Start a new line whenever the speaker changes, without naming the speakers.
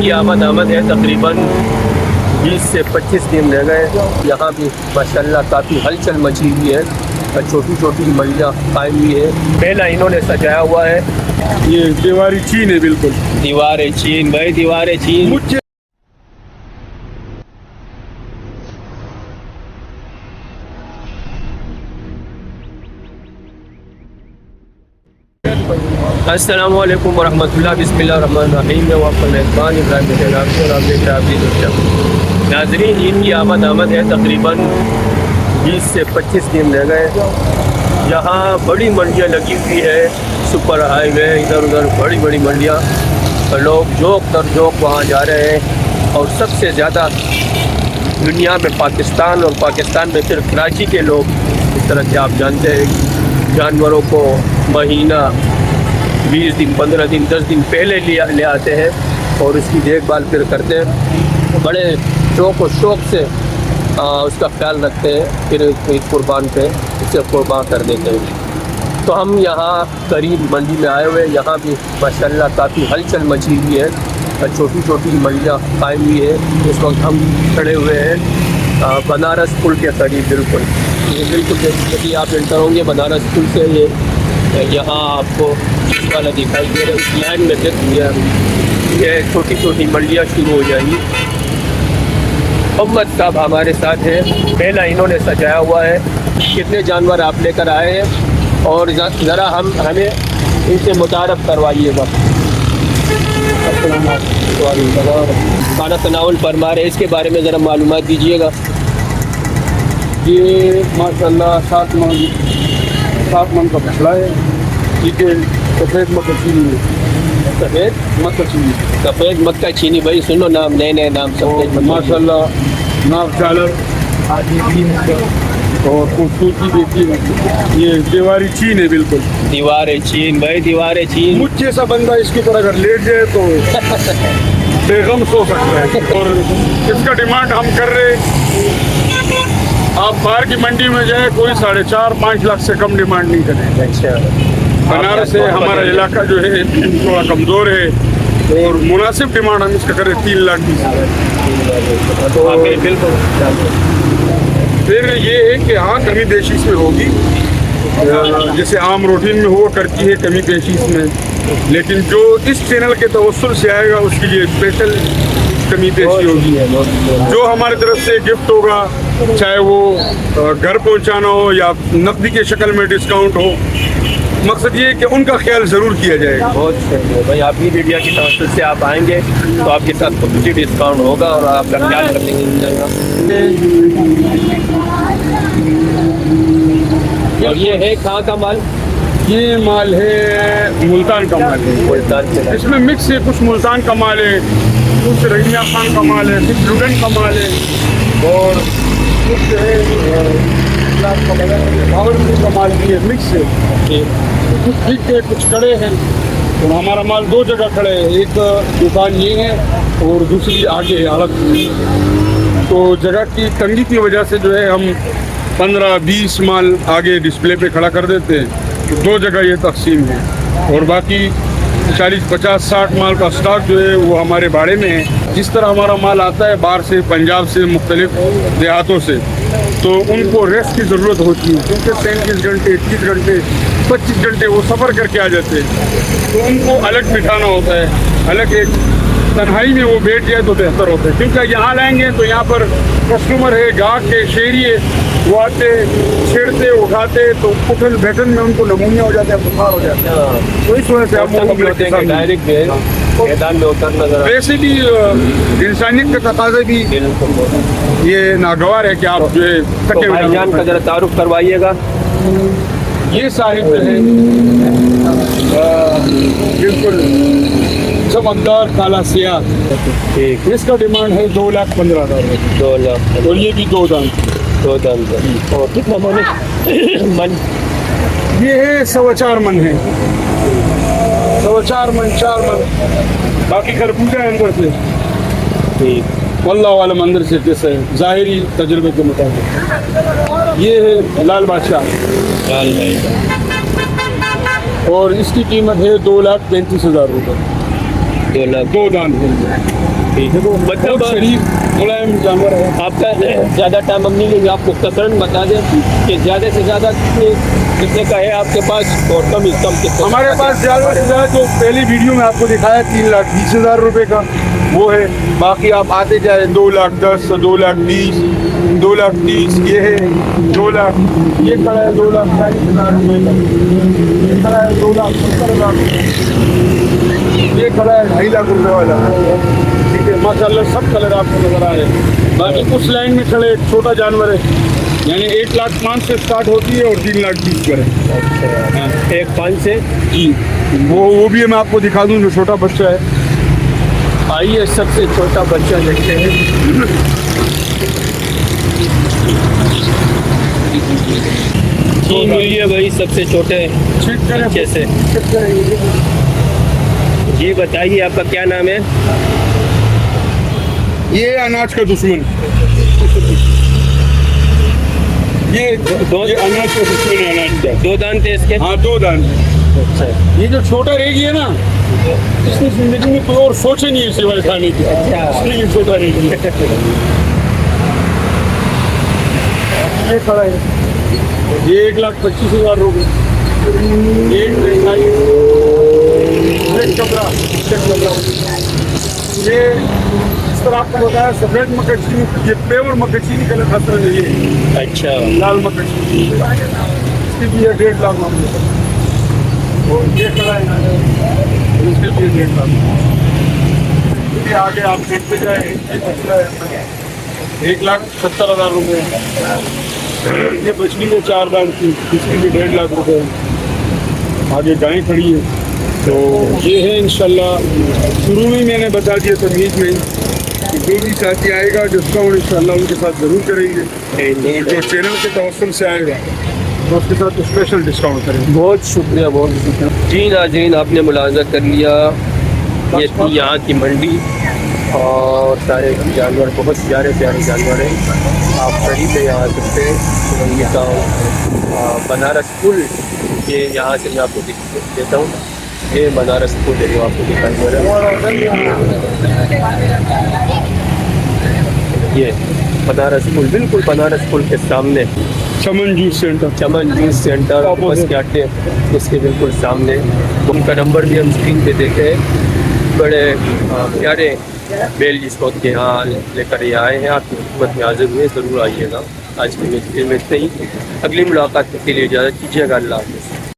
की आमद है। तकरीबन 20 से 25 दिन रह गए। यहाँ भी माशाल्लाह काफ़ी हलचल मची हुई है और छोटी छोटी मंडियाँ कायम हुई है। पहला इन्होंने सजाया हुआ है,
ये दीवारी चीन है, बिल्कुल
दीवार चीन भाई, दीवार चीन।
मुझे
अस्सलामुअलैकुम वरहमतुल्लाह, बिस्मिल्लाहिर्रहमानिर्रहीम। मैं आपका मेज़बान इब्राहिम नाज़रीन और आप देख रहे हैं नाज़रीन, ईद की आमद है। तकरीबन 20 से 25 दिन रह गए। यहाँ बड़ी मंडियाँ लगी हुई है, सुपर हाईवे, इधर उधर बड़ी बड़ी मंडियाँ। लोग जोक तर जोक वहाँ जा रहे हैं और सबसे ज़्यादा दुनिया में पाकिस्तान, और पाकिस्तान में सिर्फ कराची के लोग, इस तरह से आप जानते हैं, जानवरों को महीना 20 दिन 15 दिन 10 दिन पहले ले आते हैं और उसकी देखभाल फिर करते हैं। बड़े शौक़ और शौक़ से उसका ख्याल रखते हैं, फिर ईद कुर्बान पे उसे कुर्बान कर देते हैं। तो हम यहाँ करीब मंडी में आए हुए हैं। यहाँ भी माशाल्लाह काफ़ी हलचल मची हुई है और छोटी छोटी मंडियाँ कायम हुई है। इस वक्त हम खड़े हुए हैं बनारस पुल के करीब। बिल्कुल ये बिल्कुल यदि आप एंटर होंगे बनारस पुल से, ये यहाँ आपको वाला दिखाई दे रहा है, उस लाइन में देख ये छोटी छोटी मंडियाँ शुरू हो जाएंगी। मोहम्मद साहब हमारे साथ हैं, पहला इन्होंने सजाया हुआ है। कितने जानवर आप लेकर आए हैं और ज़रा हमें इनसे मुतारफ़ करवाइएगा। खाना तनाउल फरमा रहे, इसके बारे में ज़रा मालूमात दीजिएगा।
ये माशाल्लाह 7 मन का फसला है। ठीक है, सफ़ेद मक्का चीनी है,
सफ़ेद मक्का चीनी भाई, सुनो नाम, नए नए नाम सफ़ेद
माशाल्लाह। नाक चालर और खूबसूरती देखिए, ये दीवारी चीन है, बिल्कुल
दीवार चीन भाई, दीवार चीन।
मुझ जैसा बंदा इसके ऊपर अगर लेट जाए तो बेगम सो सकता है। और इसका डिमांड हम कर रहे, आप बाहर की मंडी में जाए, कोई 4.5-5 लाख से कम डिमांड नहीं करें।
अच्छा,
बनारस से हमारा इलाका जो है थोड़ा कमज़ोर है और मुनासिब डिमांड हम इसका करें 3 लाख की।
तो बिल्कुल।
फिर ये है कि हाँ, कमी पेशी इसमें होगी, जैसे आम रूटीन में हुआ करती है कमी पेशी इसमें, लेकिन जो इस चैनल के तवस्सुल से आएगा उसके लिए स्पेशल कमी पेशी होगी। जो हमारी तरफ से गिफ्ट होगा, चाहे वो घर पहुंचाना हो या नकदी के शक्ल में डिस्काउंट हो, मकसद ये है कि उनका ख्याल ज़रूर किया जाएगा।
बहुत शुक्रिया भाई, आप ही मीडिया की तवज्जो से आप आएंगे तो आपके साथ कुछ डिस्काउंट होगा और आपका ख्याल रखेंगे जाएगा। और ये है कहाँ का माल?
ये माल है मुल्तान का माल है।
मुल्तान से
इसमें मिक्स है, कुछ मुल्तान का माल है, कुछ रहीना खान का माल है, कुछ लुडन का माल है और कुछ जो है भावलपुर का माल भी है, मिक्स है। कुछ ठीक है, कुछ खड़े हैं। तो हमारा माल 2 जगह खड़े हैं, एक दुकान ये है और दूसरी आगे अलग। तो जगह की तंगी की वजह से जो है हम 15-20 माल आगे डिस्प्ले पे खड़ा कर देते हैं। तो 2 जगह ये तकसीम है और बाकी 40-50-60 माल का स्टॉक जो है वो हमारे भाड़े में है। जिस तरह हमारा माल आता है बाहर से, पंजाब से, मुख्तलिफ देहातों से, तो उनको रेस्ट की ज़रूरत होती है, क्योंकि 37 घंटे, 30 घंटे, 25 घंटे वो सफ़र करके आ जाते हैं। तो उनको अलग बिठाना होता है, अलग एक तन्हाई में वो बैठ जाए तो बेहतर होता है। क्योंकि यहाँ लाएंगे तो यहाँ पर कस्टमर है, गाहक के, शहरी है, वो आते छेड़ते उठाते तो उठन बैठन में उनको नमूनिया हो जाते हैं, बुखार हो जाते हैं। तो इस वजह से आप
डायरेक्ट मैदान में उतरना,
वैसे भी इंसानियत के तकाजे भी ये नागवार है कि आप जो है
तो भाईजान का जरा तारुफ करवाइएगा।
ये साहिब जो है बिल्कुल चमकदार काला सियाह,
ठीक,
इसका डिमांड है 2,15,000।
2 लाख
और ये भी 2 दांत।
और कितना मन?
ये है 4.25 मन है, 4.25 मन, 4 मन। बाकी खरबूजा है अंदर से।
ठीक,
अल्लाह वाला मंदिर से, जैसे ज़ाहिरी तजुर्बे के मुताबिक। ये है लाल बादशाह, और इसकी कीमत है 2,35,000 रुपये।
2 लाख।
2 दांत है।
ठीक है, मतलब
बहुत शरीफ मुलायम जानवर है।
आपका ज़्यादा टाइम हम नहीं लेंगे, आपको कसरन बता दें कि ज़्यादा से ज़्यादा कितने का है आपके पास और कम से कम कितने?
हमारे पास ज़्यादा से ज़्यादा जो पहली वीडियो में आपको दिखाया 3,20,000 रुपये का वो है। बाकी आप आते जाए 2,10,000, 2,20,000, 2,30,000 ये है, 2 लाख ये खड़ा है 2,40,000 रुपये का, ये खड़ा है 2,70,000, ये खड़ा है 2.5 लाख रुपये वाला। ठीक है, माशाल्लाह सब कलर आपको नजर आ रहे हैं। बाकी उस लाइन में खड़े एक छोटा जानवर है, यानी 1,05,000 से स्टार्ट होती है और 3,20,000 पर है।
अच्छा, 1,5 से
जी, वो भी मैं आपको दिखा दूँ जो छोटा बच्चा है।
आइए सबसे छोटा बच्चा देखते हैं। जी मिलिए भाई सबसे छोटे बच्चे से। जी बताइए आपका क्या नाम है?
ये अनाज का दुश्मन, ये अनाज का दुश्मन है, अनाज का।
2 दांत है इसके?
हाँ 2 दांत।
अच्छा,
ये जो छोटा रेगी है ना, इसने जिंदगी में कोई और सोचे नहीं है सिवाय खाने की।
अच्छा।
इसलिए ये छोटा रेगी है। ये खड़ा है, ये 1,25,000 रुपये। एक कमरा, ये इस तरह आपको बताया सफेद मक्खी, ये पेवर मक्खी निकले खतरा नहीं है।
अच्छा,
लाल मक्खी इसकी भी है 1.5 लाख मामले। और ये खड़ा है, इसके लिए 1.5 लाख। इसके आगे आप देखते जाए 1,70,000 रुपये। ये बछली है 4 दांत की, इसकी भी 1.5 लाख रुपये। आगे गाय खड़ी है, तो ये है इंशाल्लाह। शुरू में मैंने बता दिया तमीज़ में कि जो भी साथी आएगा डिस्काउंट इंशाल्लाह उनके साथ ज़रूर करेंगे, और जो चैनल के तवस्सुल से आएगा तो उसके साथ स्पेशल डिस्काउंट करेंगे।
बहुत शुक्रिया, बहुत शुक्रिया। जी नाज़रीन, आपने मुलाज़ा कर लिया, ये थी यहाँ की मंडी और सारे जानवर बहुत प्यारे प्यारे जानवर हैं। आप कहीं पे आ सकते हैं। ये गाँव बनारस पुल, ये यहाँ से मैं आपको देता हूँ। ये बनारस पुल है जो आपको दिखाई दे रहा है। ये बनारस पुल, बिल्कुल बनारस पुल के सामने
चमन जूस सेंटर,
चमन जूस सेंटर और बस के अड्डे उसके बिल्कुल सामने। उनका नंबर भी हम स्क्रीन पे देते हैं। बड़े प्यारे बेल जिसको के यहाँ लेकर ये आए हैं, आपकी खिदमत में हाजिर हुए, ज़रूर आइएगा। आज की वीडियो में इतना ही। अगली मुलाकात के लिए इजाज़त दीजिएगा। अल्लाह।